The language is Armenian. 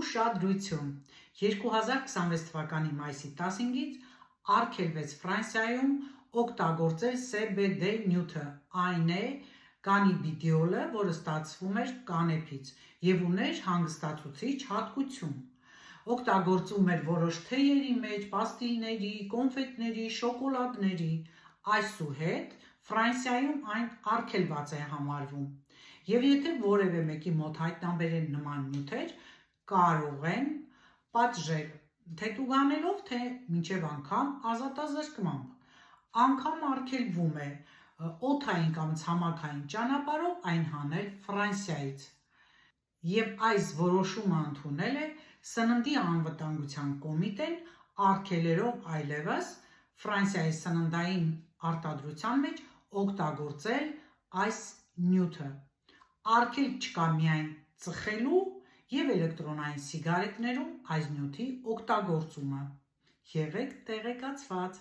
Ուշադրություն. 2026 թվականի մայիսի 15-ից արգելվեց Ֆրանսիայում օգտագործել CBD նյութը, այն է կանաբիդիոլը, որը ստացվում էր կանեփից և ուներ հանգստացուցիչ հատկություն։ Օգտագործվում էր որոշ թեյերի մեջ, պաստիլների, կոնֆետների, շոկոլադների։ Այսուհետ Ֆրանսիայում այն արգելված է համարվում, և եթե որևէ մեկի մոտ հայտնաբերեն նման նյութեր, կարող են պատժել թե տուգանելով, թե մինչև անգամ ազատազրկմամբ։ Անգամ արգելվում է օդային կամ ցամաքային ճանապարհով այն հանել Ֆրանսիայից, և այս որոշումը ընդունել է Սննդի անվտանգության կոմիտեն, արգելելով այլևս Ֆրանսիայի սննդային արտադրության մեջ օգտագործել այս նյութը։ Արգելք չկա միայն ծխելու և էլեկտրոնային սիգարետներում այս նյութի օգտագործումը։ Եղեք տեղեկացված։